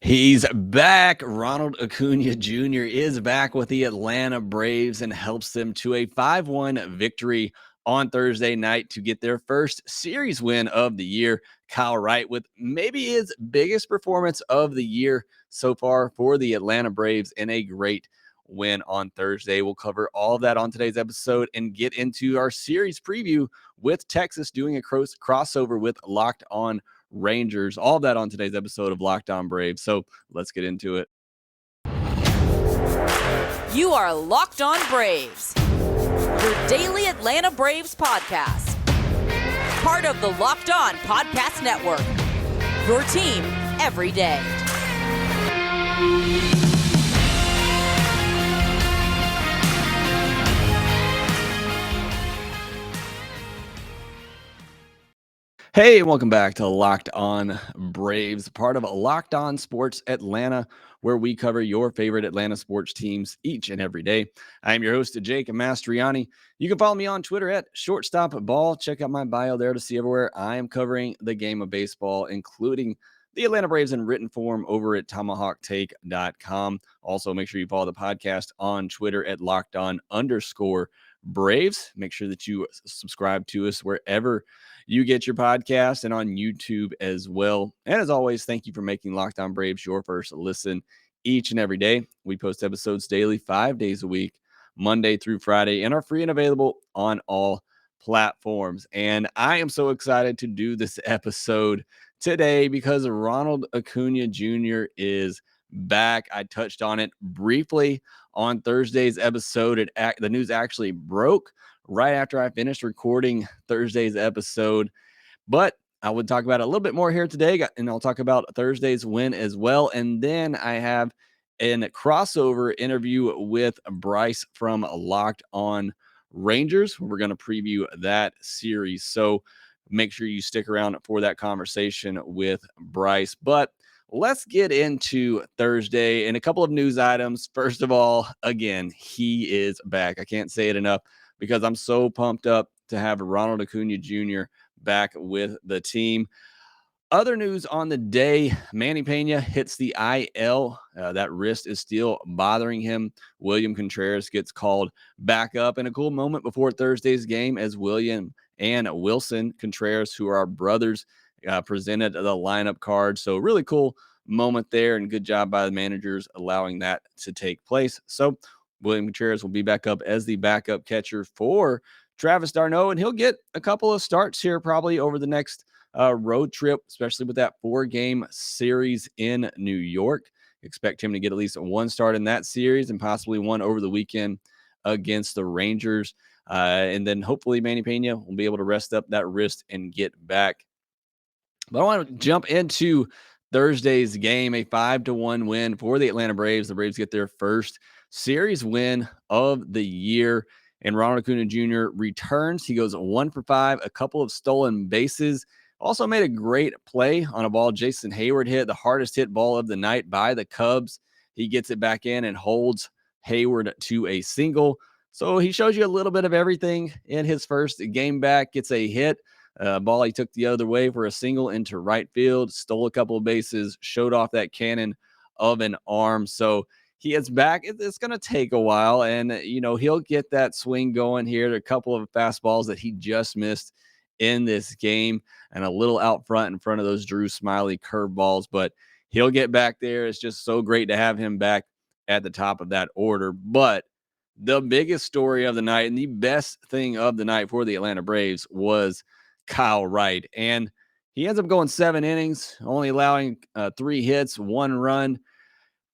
He's back. Ronald Acuna Jr. is back with the Atlanta Braves and helps them to a 5-1 victory on Thursday night to get their first series win of the year. Kyle Wright with maybe his biggest performance of the year so far for the Atlanta Braves in a great win on Thursday. We'll cover all of that on today's episode and get into our series preview with Texas doing a crossover with Locked On Rangers. All of that on today's episode of Lockedon Braves. So let's get into it. You are Locked On Braves, your daily Atlanta Braves podcast. Part of the Locked On Podcast Network, your team every day. Hey, and welcome back to Locked On Braves, part of Locked On Sports Atlanta, where we cover your favorite Atlanta sports teams each and every day. I am your host, Jake Mastroianni. You can follow me on Twitter at shortstopball. Check out my bio there to see everywhere I am covering the game of baseball, including the Atlanta Braves in written form over at tomahawktake.com. Also, make sure you follow the podcast on Twitter at lockedon_Braves. Make sure that you subscribe to us wherever you get your podcast and on YouTube as well. And as always, thank you for making Locked On Braves your first listen each and every day. We post episodes daily, 5 days a week, Monday through Friday, and are free and available on all platforms. And I am so excited to do this episode today because Ronald Acuna Jr. is back. I touched on it briefly on Thursday's episode. The news actually broke right after I finished recording Thursday's episode, but I would talk about it a little bit more here today, and I'll talk about Thursday's win as well. And then I have a crossover interview with Brice from Locked On Rangers. We're going to preview that series. So make sure you stick around for that conversation with Brice. But let's get into Thursday and a couple of news items. First of all, again, he is back. I can't say it enough because I'm so pumped up to have Ronald Acuna Jr. back with the team. Other news on the day, Manny Pena hits the IL. That wrist is still bothering him. William Contreras gets called back up in a cool moment before Thursday's game as William and Wilson Contreras, who are our brothers, presented the lineup card. So really cool moment there, and good job by the managers allowing that to take place. So William Contreras will be back up as the backup catcher for Travis d'Arnaud, and he'll get a couple of starts here probably over the next road trip, especially with that 4-game series in New York. Expect him to get at least one start in that series and possibly one over the weekend against the Rangers. And then hopefully Manny Pena will be able to rest up that wrist and get back. But I want to jump into Thursday's game, a 5-1 win for the Atlanta Braves. The Braves get their first series win of the year, and Ronald Acuna Jr. returns. He goes 1 for 5, a couple of stolen bases. Also made a great play on a ball Jason Hayward hit, the hardest hit ball of the night by the Cubs. He gets it back in and holds Hayward to a single. So he shows you a little bit of everything in his first game back. Gets a hit. Ball he took the other way for a single into right field, stole a couple of bases, showed off that cannon of an arm. So he is back. It's going to take a while, and he'll get that swing going here. There are a couple of fastballs that he just missed in this game, and a little out front in front of those Drew Smiley curveballs, but he'll get back there. It's just so great to have him back at the top of that order. But the biggest story of the night and the best thing of the night for the Atlanta Braves was Kyle Wright. And he ends up going 7 innings, only allowing 3 hits, 1 run.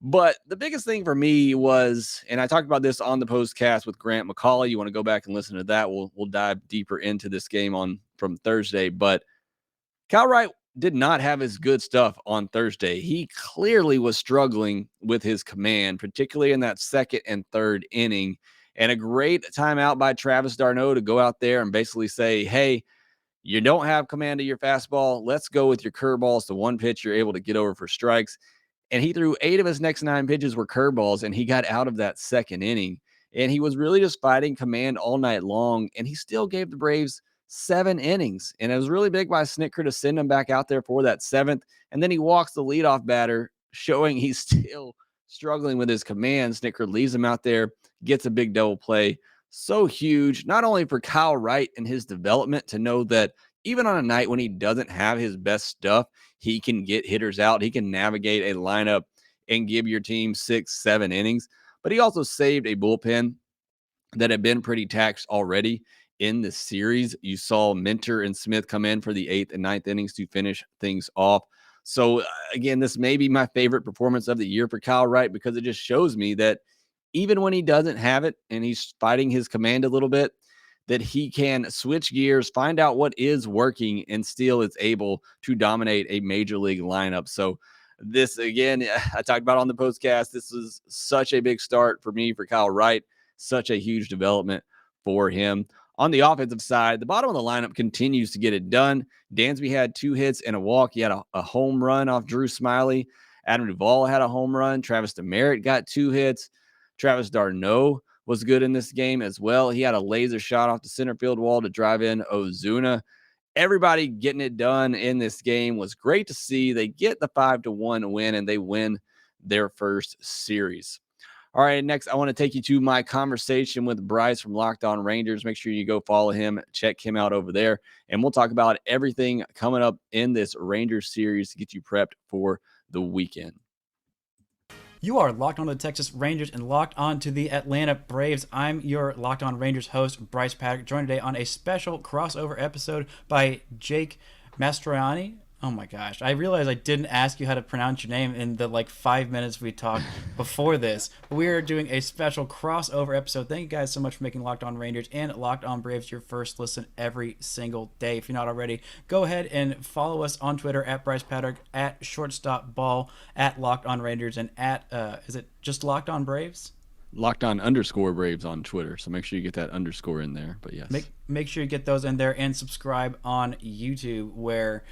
But the biggest thing for me was, and I talked about this on the postcast with Grant McCauley. You want to go back and listen to that. We'll dive deeper into this game from Thursday. But Kyle Wright did not have his good stuff on Thursday. He clearly was struggling with his command, particularly in that second and third inning. And a great timeout by Travis d'Arnaud to go out there and basically say, hey, you don't have command of your fastball. Let's go with your curveballs. The one pitch you're able to get over for strikes. And he threw 8 of his next 9 pitches were curveballs, and he got out of that second inning. And he was really just fighting command all night long, and he still gave the Braves 7 innings. And it was really big by Snitker to send him back out there for that 7th. And then he walks the leadoff batter showing he's still struggling with his command. Snitker leaves him out there, gets a big double play. So huge, not only for Kyle Wright and his development to know that even on a night when he doesn't have his best stuff, he can get hitters out. He can navigate a lineup and give your team 6, 7 innings. But he also saved a bullpen that had been pretty taxed already in the series. You saw Minter and Smith come in for the 8th and 9th innings to finish things off. So, again, this may be my favorite performance of the year for Kyle Wright because it just shows me that even when he doesn't have it and he's fighting his command a little bit, that he can switch gears, find out what is working, and still is able to dominate a major league lineup. So, this again, I talked about on the postcast. This was such a big start for me for Kyle Wright, such a huge development for him. On the offensive side, the bottom of the lineup continues to get it done. Dansby had 2 hits and a walk. He had a home run off Drew Smiley. Adam Duvall had a home run. Travis Demerit got 2 hits. Travis d'Arnaud was good in this game as well. He had a laser shot off the center field wall to drive in Ozuna. Everybody getting it done in this game was great to see. They get the 5-1 win and they win their first series. All right, next I want to take you to my conversation with Brice from Lockedon Rangers. Make sure you go follow him, check him out over there, and we'll talk about everything coming up in this Rangers series to get you prepped for the weekend. You are locked on to the Texas Rangers and locked on to the Atlanta Braves. I'm your Locked On Rangers host, Brice Paterik, joined today on a special crossover episode by Jake Mastroianni. Oh my gosh, I realized I didn't ask you how to pronounce your name in the 5 minutes we talked before this. We are doing a special crossover episode. Thank you guys so much for making Locked On Rangers and Locked On Braves your first listen every single day. If you're not already, go ahead and follow us on Twitter at Brice Paterik, at shortstopball, at Locked On Rangers, and at, is it just Locked On Braves? Lockdown_Braves on Twitter. So make sure you get that underscore in there. But yes. Make sure you get those in there and subscribe on YouTube, where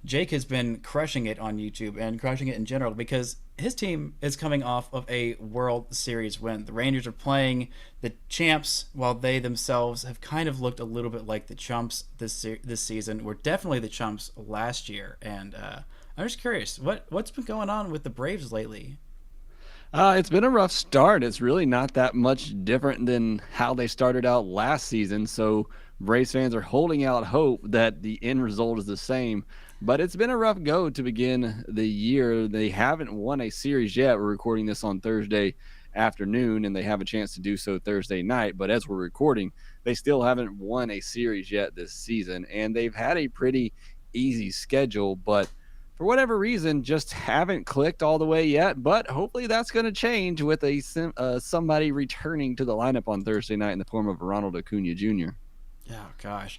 Jake has been crushing it on YouTube and crushing it in general because his team is coming off of a World Series win. The Rangers are playing the champs while they themselves have kind of looked a little bit like the chumps this season. We're definitely the chumps last year. And I'm just curious, what's been going on with the Braves lately? It's been a rough start. It's really not that much different than how they started out last season. So Braves fans are holding out hope that the end result is the same. But it's been a rough go to begin the year. They haven't won a series yet. We're recording this on Thursday afternoon, and they have a chance to do so Thursday night. But as we're recording, they still haven't won a series yet this season. And they've had a pretty easy schedule, but for whatever reason, just haven't clicked all the way yet. But hopefully that's going to change with somebody returning to the lineup on Thursday night in the form of Ronald Acuna Jr. Oh, gosh.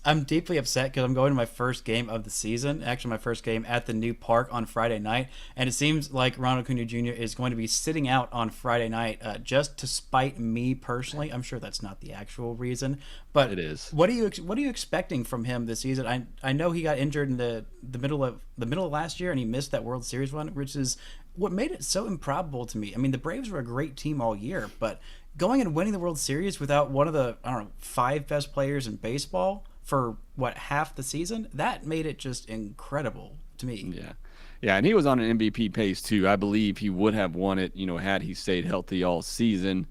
I'm deeply upset because I'm going to my first game of the season, actually my first game at the new park on Friday night, and it seems like Ronald Acuna Jr. is going to be sitting out on Friday night just to spite me personally. I'm sure that's not the actual reason, but it is. What are you expecting from him this season? I know he got injured in the middle of last year and he missed that World Series run, which is what made it so improbable to me. I mean, the Braves were a great team all year, but going and winning the World Series without one of the 5 best players in baseball for half the season, that made it just incredible to me. Yeah, and he was on an MVP pace too. I believe he would have won it, had he stayed healthy all season.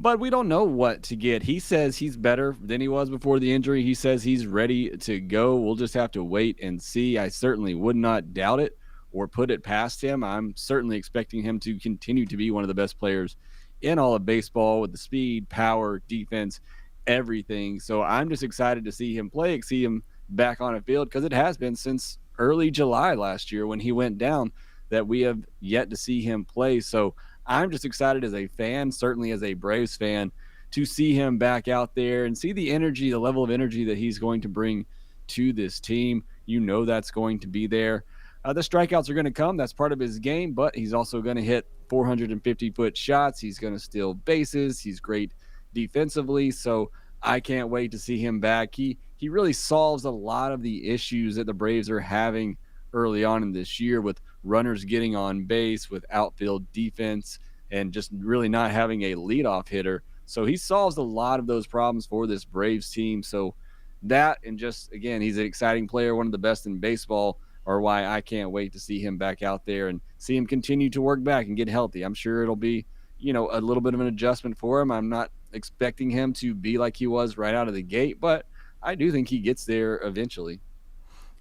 But we don't know what to get. He says he's better than he was before the injury. He says he's ready to go. We'll just have to wait and see. I certainly would not doubt it or put it past him. I'm certainly expecting him to continue to be one of the best players in all of baseball with the speed, power, defense, everything. So I'm just excited to see him play, see him back on a field, because it has been since early July last year when he went down that we have yet to see him play. So I'm just excited as a fan, certainly as a Braves fan, to see him back out there and see the energy, the level of energy that he's going to bring to this team. That's going to be there. The strikeouts are going to come. That's part of his game, but he's also going to hit 450-foot shots. He's going to steal bases. He's great defensively, so I can't wait to see him back. He really solves a lot of the issues that the Braves are having early on in this year with runners getting on base, with outfield defense, and just really not having a leadoff hitter. So he solves a lot of those problems for this Braves team. So that, and just, again, he's an exciting player, one of the best in baseball. are why I can't wait to see him back out there and see him continue to work back and get healthy. I'm sure it'll be, a little bit of an adjustment for him. I'm not expecting him to be like he was right out of the gate, but I do think he gets there eventually.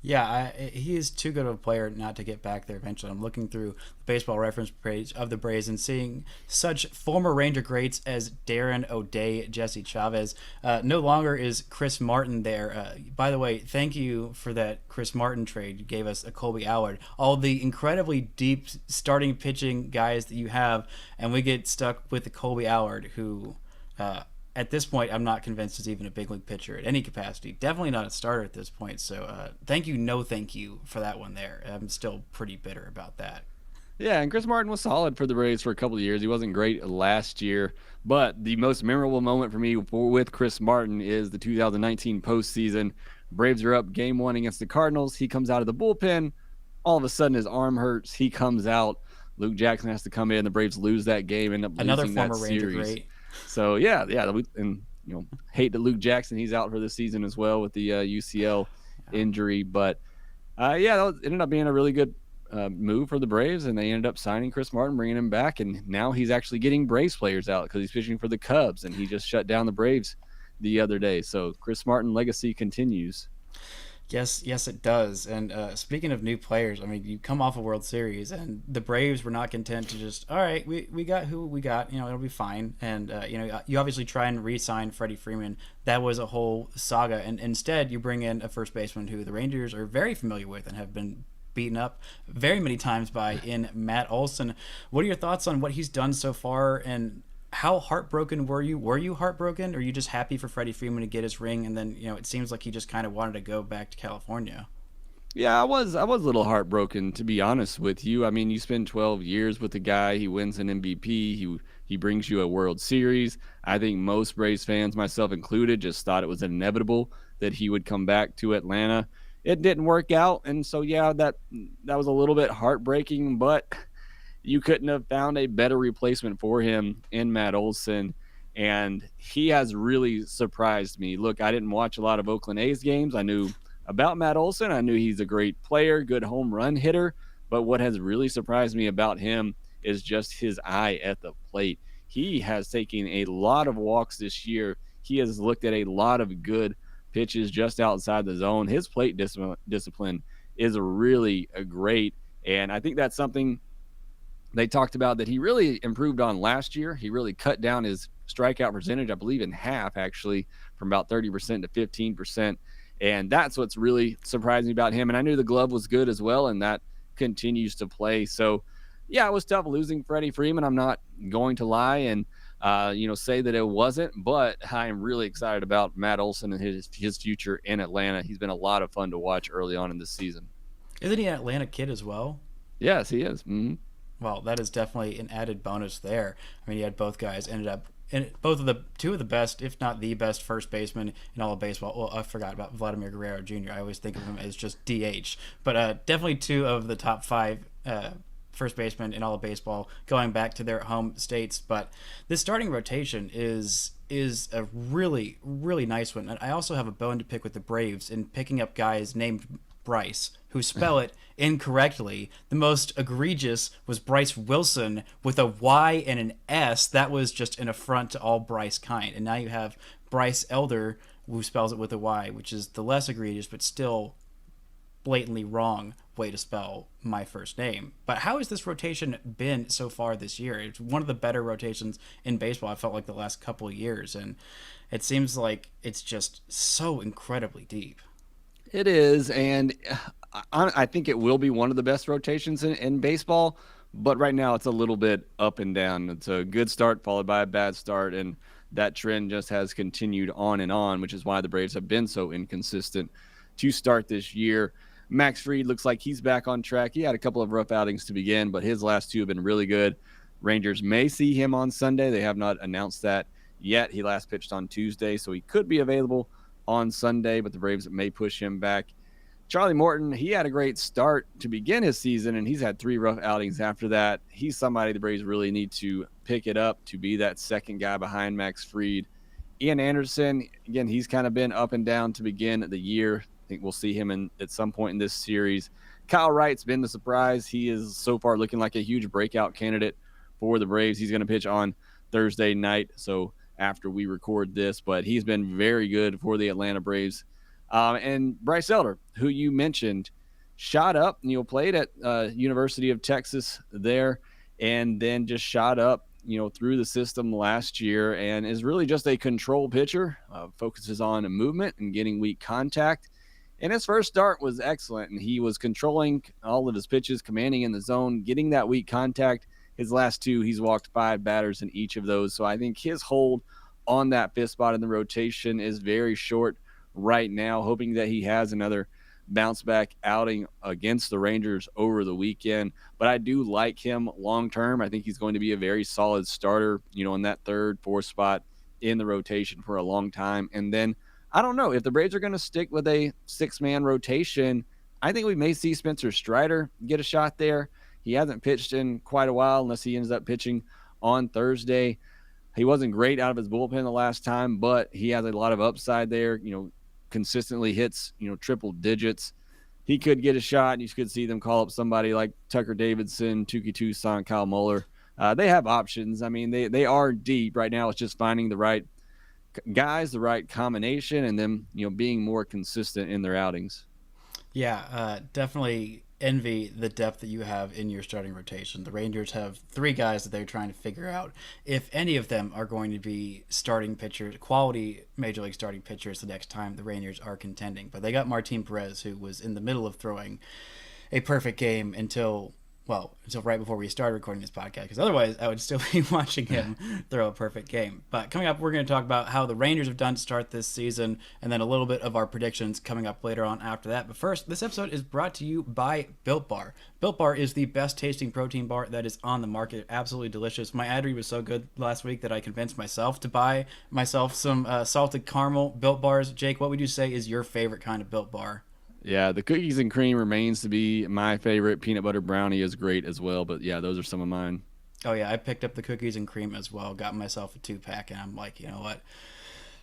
Yeah, he is too good of a player not to get back there eventually. I'm looking through the baseball reference page of the Braves and seeing such former Ranger greats as Darren O'Day, Jesse Chavez. No longer is Chris Martin there. By the way, thank you for that Chris Martin trade. You gave us a Colby Allard. All the incredibly deep starting pitching guys that you have, and we get stuck with the Colby Allard, who... at this point, I'm not convinced is even a big league pitcher at any capacity. Definitely not a starter at this point. So thank you, no thank you for that one there. I'm still pretty bitter about that. Yeah, and Chris Martin was solid for the Braves for a couple of years. He wasn't great last year, but the most memorable moment for me with Chris Martin is the 2019 postseason. Braves are up game 1 against the Cardinals. He comes out of the bullpen. All of a sudden, his arm hurts. He comes out. Luke Jackson has to come in. The Braves lose that game, end up Another losing that former Ranger series. great. So and hate that Luke Jackson, he's out for the season as well with the UCL injury, but that ended up being a really good move for the Braves, and they ended up signing Chris Martin, bringing him back, and now he's actually getting Braves players out because he's pitching for the Cubs, and he just shut down the Braves the other day. So Chris Martin legacy continues. Yes, it does. And speaking of new players, I mean, you come off a World Series, and the Braves were not content to just, all right, we got who we got, it'll be fine. And, you obviously try and re-sign Freddie Freeman. That was a whole saga. And instead, you bring in a first baseman who the Rangers are very familiar with and have been beaten up very many times by in Matt Olson. What are your thoughts on what he's done so far, and how heartbroken were you? Were you heartbroken, or are you just happy for Freddie Freeman to get his ring, and then it seems like he just kind of wanted to go back to California? Yeah, I was a little heartbroken, to be honest with you. I mean, you spend 12 years with the guy. He wins an MVP. He brings you a World Series. I think most Braves fans, myself included, just thought it was inevitable that he would come back to Atlanta. It didn't work out, and so that was a little bit heartbreaking, but you couldn't have found a better replacement for him in Matt Olson, and he has really surprised me. Look, I didn't watch a lot of Oakland A's games. I knew about Matt Olson. I knew he's a great player, good home run hitter, but what has really surprised me about him is just his eye at the plate. He has taken a lot of walks this year. He has looked at a lot of good pitches just outside the zone. His plate discipline is really great, and I think that's something they talked about that he really improved on last year. He really cut down his strikeout percentage, I believe, in half, actually, from about 30% to 15%. And that's what's really surprised me about him. And I knew the glove was good as well, and that continues to play. So, it was tough losing Freddie Freeman. I'm not going to lie and, say that it wasn't. But I am really excited about Matt Olson and his future in Atlanta. He's been a lot of fun to watch early on in this season. Isn't he an Atlanta kid as well? Yes, he is. Mm-hmm. Well, that is definitely an added bonus there. I mean, you had both guys ended up in two of the best, if not the best, first baseman in all of baseball. Well, I forgot about Vladimir Guerrero Jr. I always think of him as just DH, but definitely two of the top 5 first basemen in all of baseball, going back to their home states. But this starting rotation is a really, really nice one. And I also have a bone to pick with the Braves in picking up guys named Brice, who spell it incorrectly. The most egregious was Brice Wilson with a Y and an S. That was just an affront to all Brice kind. And now you have Bryce Elder, who spells it with a Y, which is the less egregious, but still blatantly wrong way to spell my first name. But how has this rotation been so far this year? It's one of the better rotations in baseball, I felt like, the last couple of years. And it seems like it's just so incredibly deep. It is, and I think it will be one of the best rotations in baseball, but right now it's a little bit up and down. It's a good start followed by a bad start, and that trend just has continued on and on, which is why the Braves have been so inconsistent to start this year. Max Fried looks like he's back on track. He had a couple of rough outings to begin, but his last 2 have been really good. Rangers may see him on Sunday. They have not announced that yet. He last pitched on Tuesday, so he could be available on Sunday, but the Braves may push him back. Charlie Morton, he had a great start to begin his season, and he's had 3 rough outings after that. He's somebody the Braves really need to pick it up to be that second guy behind Max Fried. Ian Anderson, again, he's kind of been up and down to begin the year. think we'll see him at some point in this series. Kyle Wright's been the surprise. He is so far looking like a huge breakout candidate for the Braves. He's going to pitch on Thursday night, so after we record this, but he's been very good for the Atlanta Braves. And Bryce Elder, who you mentioned, shot up, played at University of Texas there, and then just shot up, through the system last year, and is really just a control pitcher, focuses on movement and getting weak contact. And his first start was excellent, and he was controlling all of his pitches, commanding in the zone, getting that weak contact. His last two, he's walked 5 batters in each of those. So I think his hold on that 5th spot in the rotation is very short right now, hoping that he has another bounce back outing against the Rangers over the weekend. But I do like him long term. I think he's going to be a very solid starter, in that 3rd, 4th spot in the rotation for a long time. And then I don't know if the Braves are going to stick with a 6-man rotation. I think we may see Spencer Strider get a shot there. He hasn't pitched in quite a while unless he ends up pitching on Thursday. He wasn't great out of his bullpen the last time, but he has a lot of upside there, consistently hits, triple digits. He could get a shot, and you could see them call up somebody like Tucker Davidson, Tukey Toussaint, Kyle Muller. They have options. I mean, they are deep right now. It's just finding the right guys, the right combination, and them, being more consistent in their outings. Yeah, definitely envy the depth that you have in your starting rotation. The Rangers have 3 guys that they're trying to figure out if any of them are going to be starting pitchers, quality major league starting pitchers the next time the Rangers are contending. But they got Martin Perez, who was in the middle of throwing a perfect game until right before we started recording this podcast, because otherwise I would still be watching him throw a perfect game. But coming up, we're going to talk about how the Rangers have done to start this season, and then a little bit of our predictions coming up later on after that. But first, this episode is brought to you by Built Bar. Built Bar is the best tasting protein bar that is on the market. Absolutely delicious. My ad read was so good last week that I convinced myself to buy myself some salted caramel Built Bars. Jake, what would you say is your favorite kind of Built Bar? Yeah, the cookies and cream remains to be my favorite. Peanut butter brownie is great as well, but yeah, those are some of mine. Oh yeah, I picked up the cookies and cream as well. Got myself a 2-pack, and I'm like, you know what?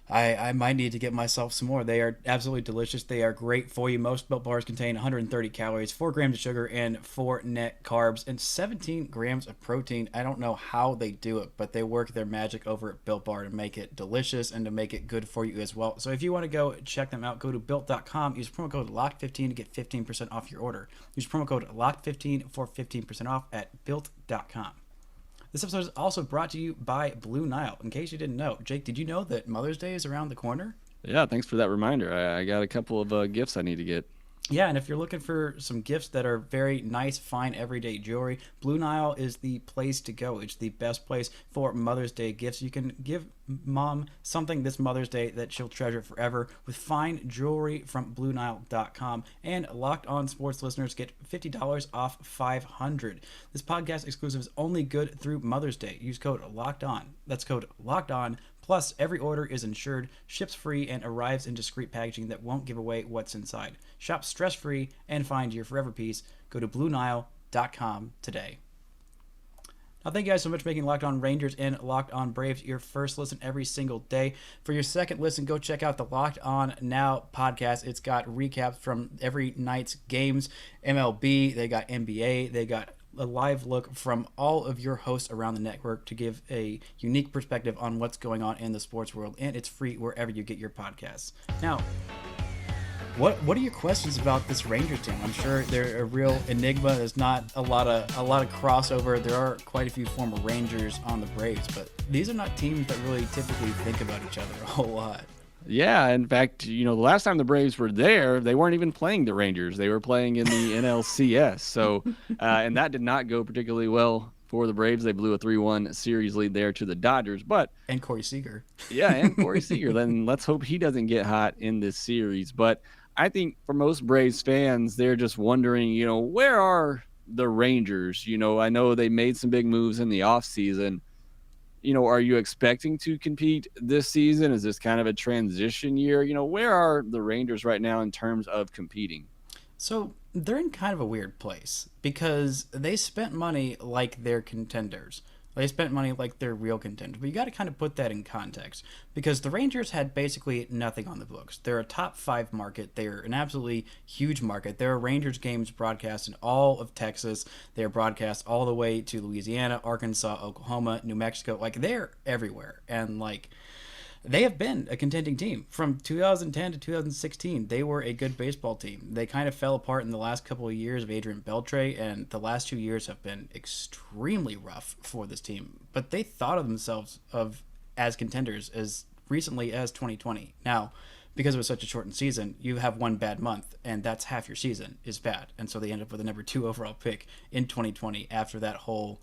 I might need to get myself some more. They are absolutely delicious. They are great for you. Most Built Bars contain 130 calories, 4 grams of sugar, and 4 net carbs, and 17 grams of protein. I don't know how they do it, but they work their magic over at Built Bar to make it delicious and to make it good for you as well. So if you want to go check them out, go to Built.com. Use promo code LOCKED15 to get 15% off your order. Use promo code LOCKED15 for 15% off at Built.com. This episode is also brought to you by Blue Nile. In case you didn't know, Jake, did you know that Mother's Day is around the corner? Yeah, thanks for that reminder. I got a couple of gifts I need to get. Yeah, and if you're looking for some gifts that are very nice, fine, everyday jewelry, Blue Nile is the place to go. It's the best place for Mother's Day gifts. You can give mom something this Mother's Day that she'll treasure forever with fine jewelry from BlueNile.com. And Locked On Sports listeners get $50 off $500. This podcast exclusive is only good through Mother's Day. Use code Locked On. That's code Locked On. Plus, every order is insured, ships free, and arrives in discreet packaging that won't give away what's inside. Shop stress-free and find your forever piece. Go to BlueNile.com today. Now, thank you guys so much for making Locked On Rangers and Locked On Braves your first listen every single day. For your second listen, go check out the Locked On Now podcast. It's got recaps from every night's games, MLB, they got NBA, they got a live look from all of your hosts around the network to give a unique perspective on what's going on in the sports world, and it's free wherever you get your podcasts. Now, what are your questions about this Rangers team? I'm sure they're a real enigma. There's not a lot of crossover. There are quite a few former Rangers on the Braves, but these are not teams that really typically think about each other a whole lot. Yeah, in fact, the last time the Braves were there, they weren't even playing the Rangers. They were playing in the NLCS. So, and that did not go particularly well for the Braves. They blew a 3-1 series lead there to the Dodgers. And Corey Seager. Yeah, and Corey Seager. Then let's hope he doesn't get hot in this series. But I think for most Braves fans, they're just wondering, where are the Rangers? I know they made some big moves in the offseason. Are you expecting to compete this season? Is this kind of a transition year? Where are the Rangers right now in terms of competing? So they're in kind of a weird place because they spent money like they're contenders. They spent money like they're real contenders. But you got to kind of put that in context because the Rangers had basically nothing on the books. They're a top 5 market. They're an absolutely huge market. There are Rangers games broadcast in all of Texas. They're broadcast all the way to Louisiana, Arkansas, Oklahoma, New Mexico. Like, they're everywhere. And, like, they have been a contending team from 2010 to 2016. They were a good baseball team. They kind of fell apart in the last couple of years of Adrian Beltre, and the last 2 years have been extremely rough for this team. But they thought of themselves as contenders as recently as 2020. Now, because it was such a shortened season, you have one bad month, and that's half your season is bad. And so they end up with a number 2 overall pick in 2020 after that whole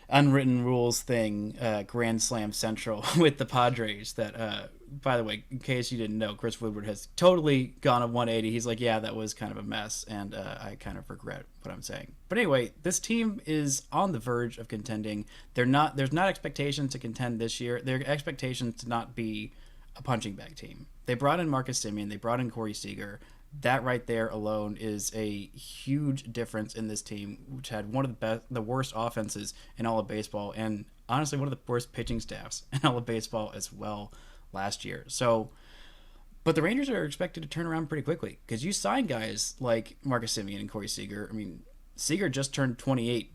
unwritten rules thing, Grand Slam Central with the Padres. That, by the way, in case you didn't know, Chris Woodward has totally gone a 180. He's like, yeah, that was kind of a mess, and I kind of regret what I'm saying. But anyway, this team is on the verge of contending. There's not expectations to contend this year. Their expectations to not be a punching bag team. They brought in Marcus Semien. They brought in Corey Seager. That right there alone is a huge difference in this team, which had one of the worst offenses in all of baseball, and honestly one of the worst pitching staffs in all of baseball as well last year. So, but the Rangers are expected to turn around pretty quickly because you sign guys like Marcus Semien and Corey Seager. I mean, Seager just turned 28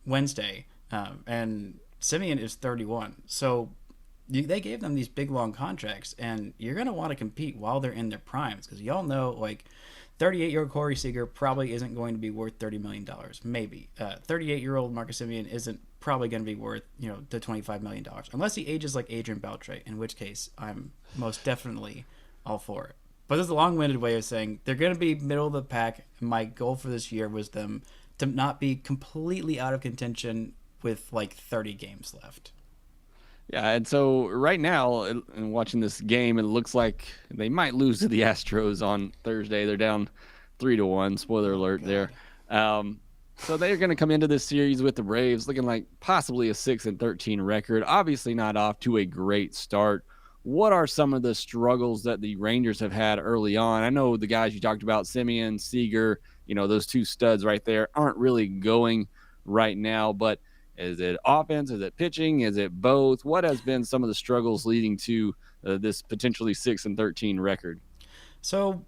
Wednesday, and Semien is 31. So they gave them these big long contracts, and you're going to want to compete while they're in their primes because y'all know, like, 38-year-old Corey Seager probably isn't going to be worth $30 million, maybe. 38-year-old Marcus Semien isn't probably going to be worth, the $25 million, unless he ages like Adrian Beltre, in which case I'm most definitely all for it. But this is a long-winded way of saying they're going to be middle of the pack. My goal for this year was them to not be completely out of contention with like 30 games left. Yeah, and so right now, in watching this game, it looks like they might lose to the Astros on Thursday. They're down 3-1. Spoiler alert there. So they're going to come into this series with the Braves looking like possibly a 6-13 record. Obviously not off to a great start. What are some of the struggles that the Rangers have had early on? I know the guys you talked about, Semien, Seager, those 2 studs right there aren't really going right now, but is it offense? Is it pitching? Is it both? What has been some of the struggles leading to this potentially 6-13 record? So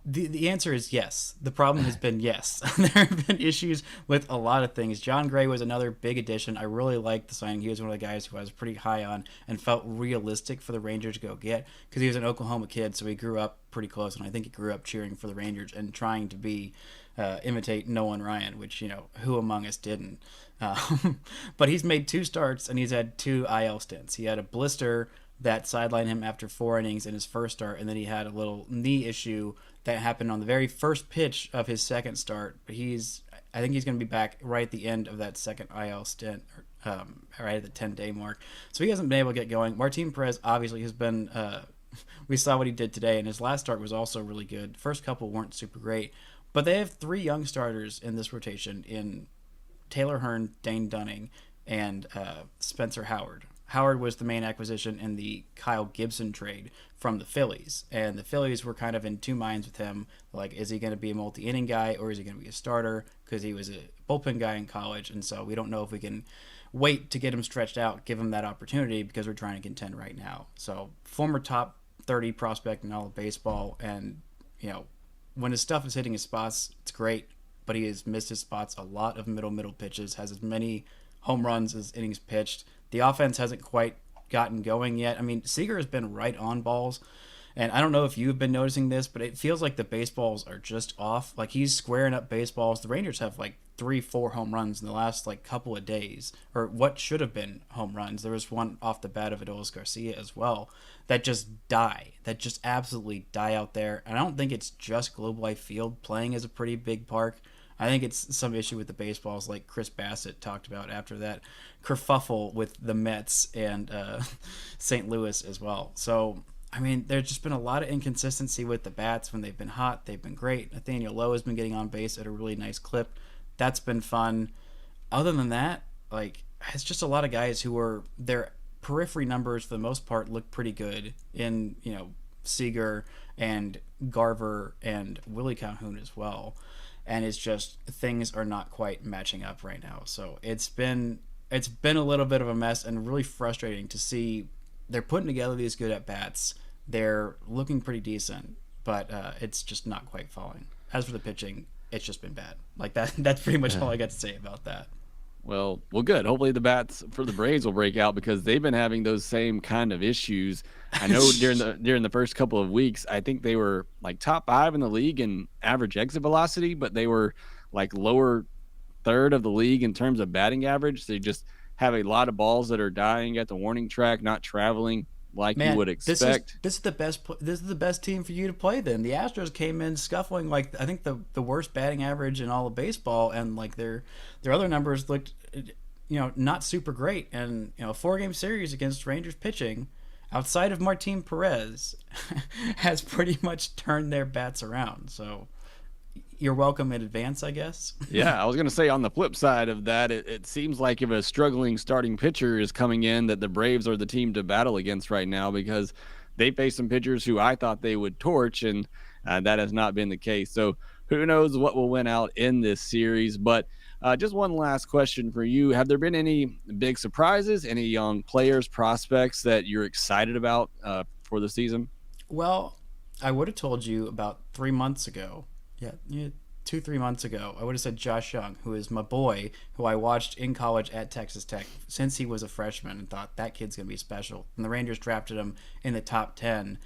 the answer is yes. The problem has been yes. There have been issues with a lot of things. John Gray was another big addition. I really liked the signing. He was one of the guys who I was pretty high on and felt realistic for the Rangers to go get because he was an Oklahoma kid, so he grew up pretty close, and I think he grew up cheering for the Rangers and trying to imitate Nolan Ryan, which, who among us didn't? But he's made 2 starts, and he's had 2 IL stints. He had a blister that sidelined him after 4 innings in his first start, and then he had a little knee issue that happened on the very first pitch of his second start. But I think he's going to be back right at the end of that second IL stint, right at the 10-day mark. So he hasn't been able to get going. Martin Perez obviously has been we saw what he did today, and his last start was also really good. First couple weren't super great, but they have 3 young starters in this rotation in Taylor Hearn, Dane Dunning, and Spencer Howard. Howard was the main acquisition in the Kyle Gibson trade from the Phillies, and the Phillies were kind of in 2 minds with him. Like, is he going to be a multi-inning guy or is he going to be a starter? Because he was a bullpen guy in college, and so we don't know if we can wait to get him stretched out, give him that opportunity because we're trying to contend right now. So former top 30 prospect in all of baseball, and when his stuff is hitting his spots, it's great, but he has missed his spots a lot of middle pitches, has as many home runs as innings pitched. The offense hasn't quite gotten going yet. I mean, Seager has been right on balls, and I don't know if you've been noticing this, but it feels like the baseballs are just off. Like, he's squaring up baseballs. The Rangers have like 3-4 home runs in the last like couple of days, or what should have been home runs. There was one off the bat of Adolis Garcia as well that just absolutely die out there. And I don't think it's just Globe Life Field. Playing is a pretty big park. I think it's some issue with the baseballs, like Chris Bassett talked about after that kerfuffle with the Mets and St. Louis as well. So, I mean, there's just been a lot of inconsistency with the bats. When they've been hot, they've been great. Nathaniel Lowe has been getting on base at a really nice clip. That's been fun. Other than that, like, it's just a lot of guys who are, their periphery numbers for the most part look pretty good in, Seager and Garver and Willie Calhoun as well. And it's just things are not quite matching up right now. So it's been a little bit of a mess and really frustrating to see they're putting together these good at bats. They're looking pretty decent, but it's just not quite falling. As for the pitching, it's just been bad. Like that. That's pretty much all I got to say about that. Well, good. Hopefully the bats for the Braves will break out because they've been having those same kind of issues. I know during the first couple of weeks, I think they were like top 5 in the league in average exit velocity, but they were like lower third of the league in terms of batting average. They just have a lot of balls that are dying at the warning track, not traveling like Man, you would expect. This is the best. This is the best team for you to play. Then the Astros came in scuffling like I think the worst batting average in all of baseball, and like their other numbers looked, not super great. And a 4-game series against Rangers pitching, outside of Martin Perez, has pretty much turned their bats around. So you're welcome in advance, I guess. Yeah, I was going to say on the flip side of that, it seems like if a struggling starting pitcher is coming in, that the Braves are the team to battle against right now because they face some pitchers who I thought they would torch, and that has not been the case. So who knows what will win out in this series. But just one last question for you. Have there been any big surprises, any young players, prospects that you're excited about for the season? Well, I would have told you about 3 months ago. Yeah, 2-3 months ago, I would have said Josh Young, who is my boy, who I watched in college at Texas Tech since he was a freshman and thought that kid's going to be special. And the Rangers drafted him in the top 10.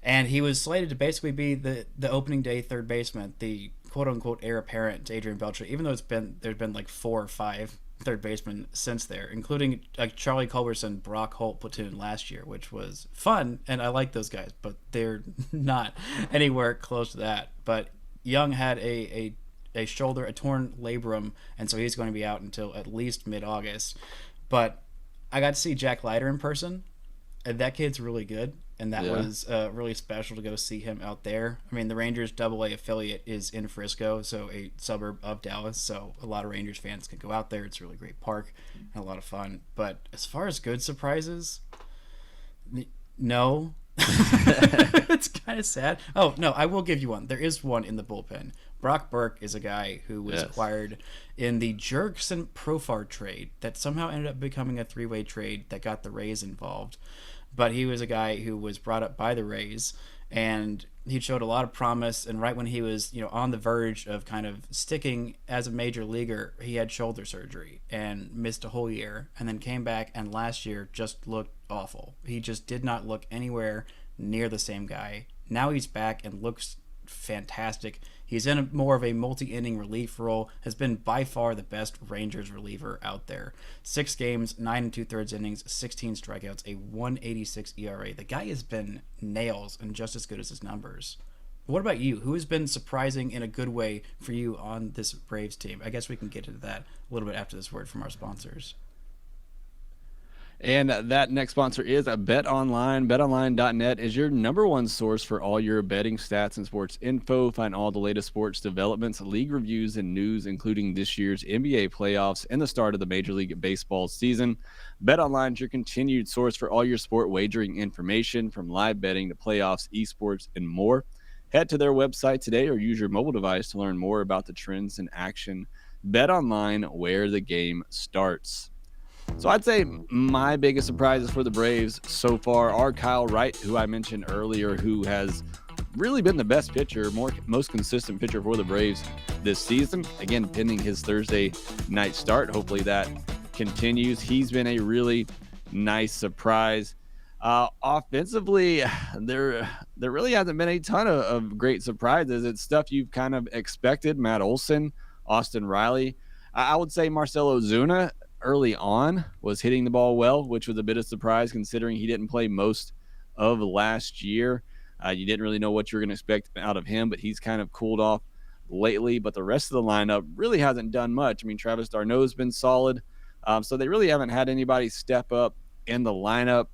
And he was slated to basically be the opening day third baseman, the quote-unquote heir apparent to Adrian Beltre, even though there's been like 4 or 5 third basemen since there, including like Charlie Culberson, Brock Holt platoon last year, which was fun, and I like those guys, but they're not anywhere close to that. But Young had a shoulder, a torn labrum, and so he's going to be out until at least mid-August. But I got to see Jack Leiter in person, and that kid's really good, and that was really special to go see him out there. I mean, the Rangers AA affiliate is in Frisco, so a suburb of Dallas, so a lot of Rangers fans can go out there. It's a really great park and a lot of fun. But as far as good surprises, no. It's kind of sad. Oh, no, I will give you one. There is one in the bullpen. Brock Burke is a guy who was acquired in the Jerkson Profar trade that somehow ended up becoming a 3-way trade that got the Rays involved. But he was a guy who was brought up by the Rays, and he showed a lot of promise. And right when he was, on the verge of kind of sticking as a major leaguer, he had shoulder surgery and missed a whole year, and then came back and last year just looked awful. He just did not look anywhere near the same guy. Now he's back and looks fantastic. He's in more of a multi-inning relief role, has been by far the best Rangers reliever out there. 6 games, 9 2/3 innings, 16 strikeouts, a 1.86 ERA. The guy has been nails and just as good as his numbers. What about you? Who has been surprising in a good way for you on this Braves team? I guess we can get into that a little bit after this word from our sponsors. And that next sponsor is BetOnline. BetOnline.net is your #1 source for all your betting stats and sports info. Find all the latest sports developments, league reviews, and news, including this year's NBA playoffs and the start of the Major League Baseball season. BetOnline is your continued source for all your sport wagering information, from live betting to playoffs, esports, and more. Head to their website today or use your mobile device to learn more about the trends in action. BetOnline, where the game starts. So I'd say my biggest surprises for the Braves so far are Kyle Wright, who I mentioned earlier, who has really been the best pitcher, most consistent pitcher for the Braves this season. Again, pending his Thursday night start. Hopefully that continues. He's been a really nice surprise. Offensively, there really hasn't been a ton of great surprises. It's stuff you've kind of expected. Matt Olson, Austin Riley. I would say Marcell Ozuna early on was hitting the ball well, which was a bit of surprise considering he didn't play most of last year. You didn't really know what you were going to expect out of him, but he's kind of cooled off lately. But the rest of the lineup really hasn't done much. I mean, Travis d'Arnaud's been solid. So they really haven't had anybody step up in the lineup.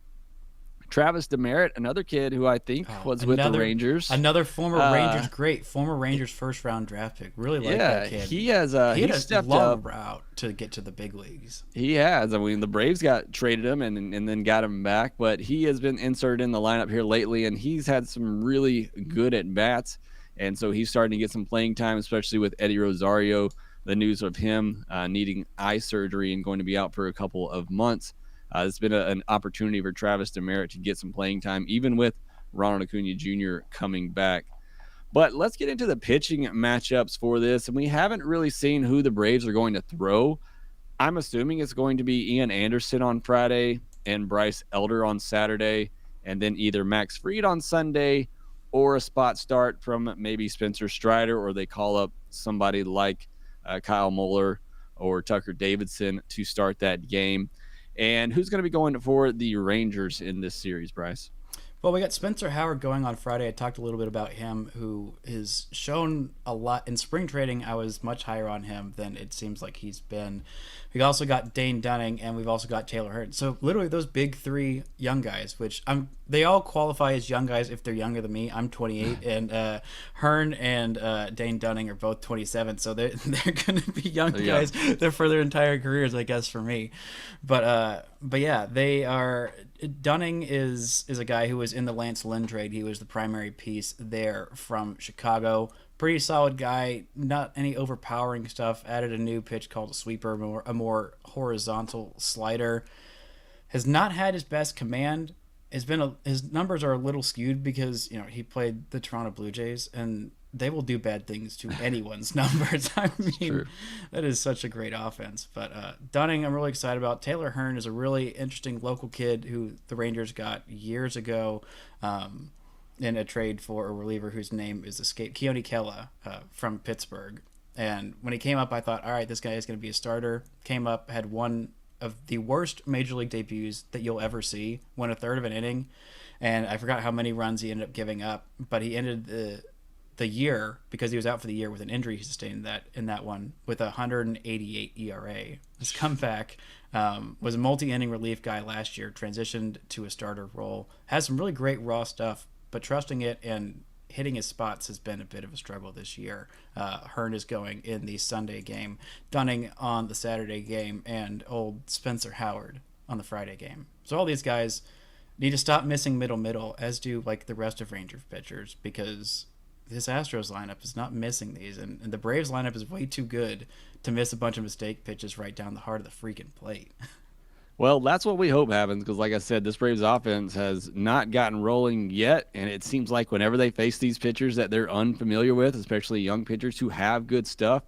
Travis Demeritte, another kid who I think was with the Rangers. Another former Rangers great, former Rangers first-round draft pick. Really like that kid. He has he had a stepped long up route to get to the big leagues. He has. I mean, the Braves traded him and then got him back, but he has been inserted in the lineup here lately, and he's had some really good at-bats, and so he's starting to get some playing time, especially with Eddie Rosario. The news of him needing eye surgery and going to be out for a couple of months. It's been an opportunity for Travis Demeritte to get some playing time, even with Ronald Acuna Jr. coming back. But let's get into the pitching matchups for this, and we haven't really seen who the Braves are going to throw. I'm assuming it's going to be Ian Anderson on Friday and Bryce Elder on Saturday, and then either Max Fried on Sunday or a spot start from maybe Spencer Strider, or they call up somebody like Kyle Muller or Tucker Davidson to start that game. And who's going to be going for the Rangers in this series, Bryce? Well, we got Spencer Howard going on Friday. I talked a little bit about him, who has shown a lot. In spring trading, I was much higher on him than it seems like he's been. We also got Dane Dunning, and we've also got Taylor Hearn. So literally those big three young guys, which they all qualify as young guys if they're younger than me. I'm 28, and Hearn and Dane Dunning are both 27, so they're going to be young guys. They're for their entire careers, I guess, for me. But yeah, they are. Dunning is a guy who was in the Lance Lynn trade. He was the primary piece there from Chicago. Pretty solid guy, not any overpowering stuff. Added a new pitch called a sweeper, a more horizontal slider. Has not had his best command. His numbers are a little skewed because he played the Toronto Blue Jays, and they will do bad things to anyone's numbers. I mean, that is such a great offense. But Dunning, I'm really excited about. Taylor Hearn is a really interesting local kid who the Rangers got years ago in a trade for a reliever whose name is escaped, Keone Kela from Pittsburgh. And when he came up, I thought, all right, this guy is going to be a starter. Came up, had one of the worst major league debuts that you'll ever see, went a third of an inning, and I forgot how many runs he ended up giving up, but he ended the year, because he was out for the year with an injury he sustained in that one, with a 188 ERA. His comeback was a multi-inning relief guy last year, transitioned to a starter role, has some really great raw stuff, but trusting it and hitting his spots has been a bit of a struggle this year. Hearn is going in the Sunday game, Dunning on the Saturday game, and old Spencer Howard on the Friday game. So all these guys need to stop missing middle, as do like the rest of Rangers pitchers, because this Astros lineup is not missing these, and the Braves lineup is way too good to miss a bunch of mistake pitches right down the heart of the freaking plate. Well, that's what we hope happens, because like I said, this Braves offense has not gotten rolling yet, and it seems like whenever they face these pitchers that they're unfamiliar with, especially young pitchers who have good stuff,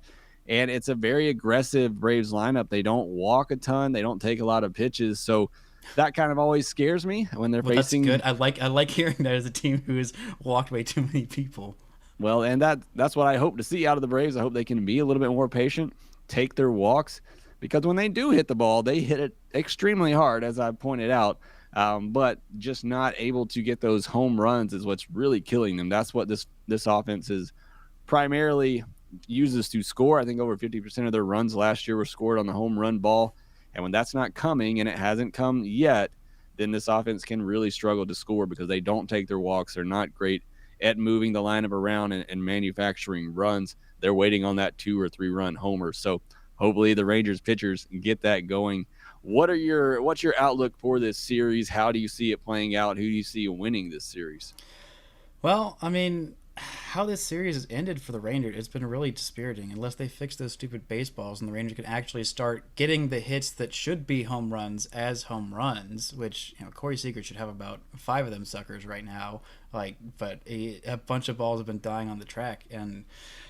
and it's a very aggressive Braves lineup. They don't walk a ton, they don't take a lot of pitches, so that kind of always scares me when they're facing. That's good. I like hearing that as a team who has walked way too many people. Well, and that's what I hope to see out of the Braves. I hope they can be a little bit more patient, take their walks, because when they do hit the ball, they hit it extremely hard, as I pointed out, but just not able to get those home runs is what's really killing them. That's what this offense is primarily uses to score. I think over 50% of their runs last year were scored on the home run ball, and when that's not coming, and it hasn't come yet, then this offense can really struggle to score because they don't take their walks. They're not great at moving the lineup around and manufacturing runs. They're waiting on that 2 or 3 run homer. So hopefully the Rangers pitchers get that going. What's your outlook for this series? How do you see it playing out? Who do you see winning this series? Well, I mean, how this series has ended for the Rangers, it's been really dispiriting. Unless they fix those stupid baseballs and the Rangers can actually start getting the hits that should be home runs as home runs, which Corey Seager should have about 5 of them suckers right now. But a bunch of balls have been dying on the track, and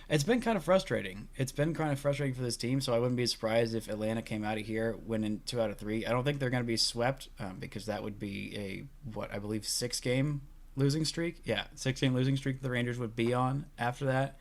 it's been kind of frustrating. It's been kind of frustrating for this team, so I wouldn't be surprised if Atlanta came out of here winning 2 out of 3. I don't think they're going to be swept because that would be I believe 6-game losing streak. Yeah, 6-game losing streak the Rangers would be on after that.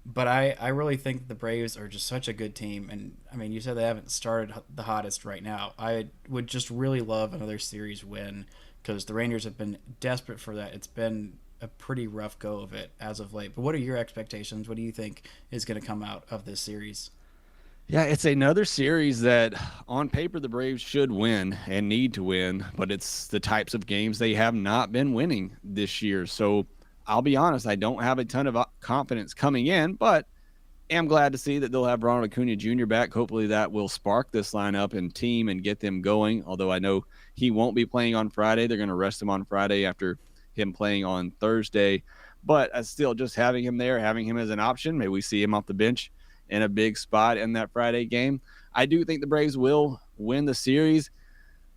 But I really think the Braves are just such a good team. And, I mean, you said they haven't started the hottest right now. I would just really love another series win because the Rangers have been desperate for that. It's been a pretty rough go of it as of late. But what are your expectations? What do you think is going to come out of this series? Yeah, it's another series that on paper the Braves should win and need to win, but it's the types of games they have not been winning this year. So I'll be honest, I don't have a ton of confidence coming in, but am glad to see that they'll have Ronald Acuna Jr. back. Hopefully that will spark this lineup and team and get them going. Although I know he won't be playing on Friday. They're going to rest him on Friday after him playing on Thursday. But still, just having him there, having him as an option, maybe we see him off the bench in a big spot in that Friday game. I do think the Braves will win the series.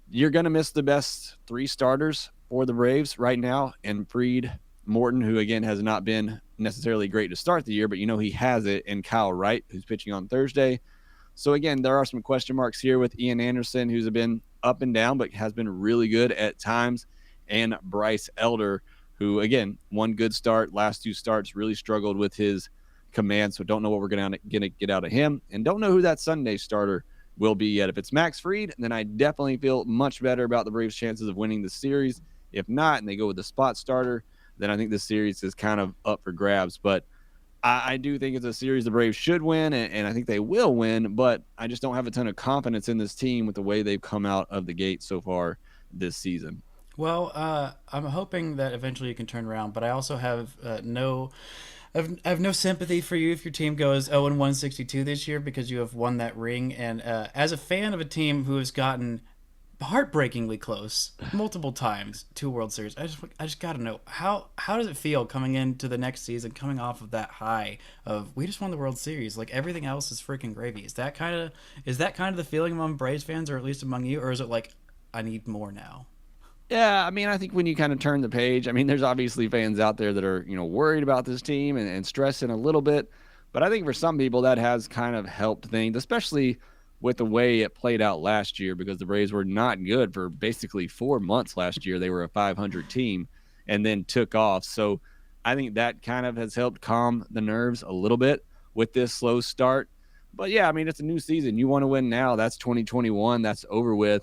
You're going to miss the best three starters for the Braves right now, and Fried, Morton, who again has not been necessarily great to start the year, but he has it, and Kyle Wright, who's pitching on Thursday. So again, there are some question marks here with Ian Anderson, who's been up and down, but has been really good at times, and Bryce Elder, who again, one good start, last two starts really struggled with his command. So don't know what we're going to get out of him, and don't know who that Sunday starter will be yet. If it's Max Fried, then I definitely feel much better about the Braves' chances of winning the series. If not, and they go with the spot starter, then I think this series is kind of up for grabs. But I do think it's a series the Braves should win, and I think they will win, but I just don't have a ton of confidence in this team with the way they've come out of the gate so far this season. Well, I'm hoping that eventually you can turn around, but I also have I have no sympathy for you if your team goes 0-162 this year, because you have won that ring. And as a fan of a team who has gotten heartbreakingly close multiple times to a World Series, I just got to know how does it feel coming into the next season, coming off of that high of we just won the World Series, like everything else is freaking gravy. Is that kind of the feeling among Braves fans, or at least among you, or is it like I need more now? Yeah, I mean, I think when you kind of turn the page, I mean, there's obviously fans out there that are, worried about this team and stressing a little bit. But I think for some people that has kind of helped things, especially with the way it played out last year, because the Braves were not good for basically 4 months last year. They were a 500 team and then took off. So I think that kind of has helped calm the nerves a little bit with this slow start. But yeah, I mean, it's a new season. You want to win now. That's 2021. That's over with.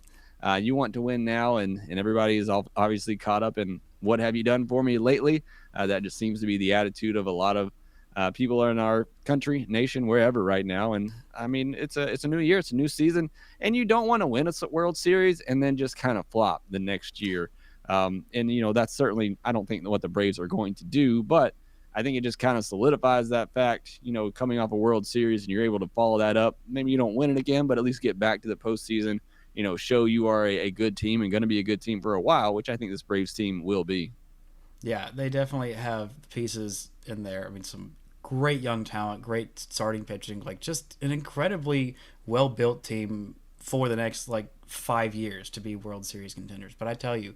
You want to win now, and everybody is obviously caught up in what have you done for me lately. That just seems to be the attitude of a lot of people in our country, nation, wherever right now. And I mean, it's a new year, it's a new season, and you don't want to win a World Series and then just kind of flop the next year. And that's certainly, I don't think what the Braves are going to do, but I think it just kind of solidifies that fact, coming off a World Series and you're able to follow that up. Maybe you don't win it again, but at least get back to the postseason. Show you are a good team and going to be a good team for a while, which I think this Braves team will be. Yeah, they definitely have pieces in there. I mean, some great young talent, great starting pitching, like just an incredibly well-built team for the next 5 years to be World Series contenders. But I tell you,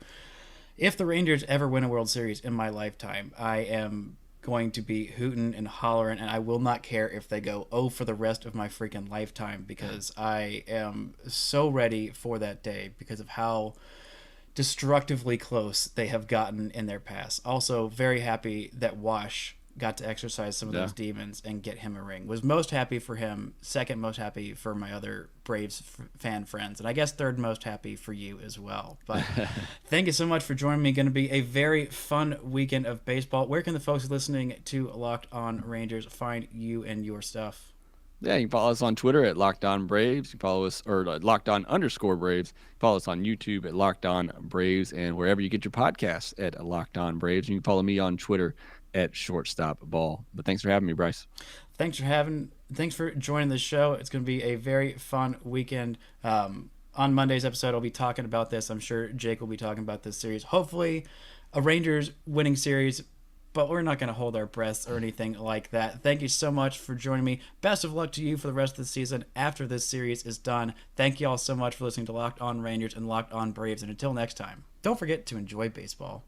if the Rangers ever win a World Series in my lifetime, I am going to be hooting and hollering, and I will not care if they go for the rest of my freaking lifetime, because I am so ready for that day because of how destructively close they have gotten in their past. Also, very happy that Wash got to exercise some of those demons and get him a ring. Was most happy for him, second most happy for my other Braves fan friends, and I guess third most happy for you as well. But thank you so much for joining me. Going to be a very fun weekend of baseball. Where can the folks listening to Locked On Rangers find you and your stuff? Yeah, you can follow us on Twitter at Lockedon Braves. You can follow us, or Lockedon_Braves. Follow us on YouTube at Lockedon Braves, and wherever you get your podcasts at Lockedon Braves. And you can follow me on Twitter at Shortstop Ball. But thanks for having me, Brice. Thanks for joining the show. It's going to be a very fun weekend. On Monday's episode, I'll be talking about this. I'm sure Jake will be talking about this series. Hopefully, a Rangers winning series, but we're not going to hold our breaths or anything like that. Thank you so much for joining me. Best of luck to you for the rest of the season after this series is done. Thank you all so much for listening to Locked On Rangers and Locked On Braves. And until next time, don't forget to enjoy baseball.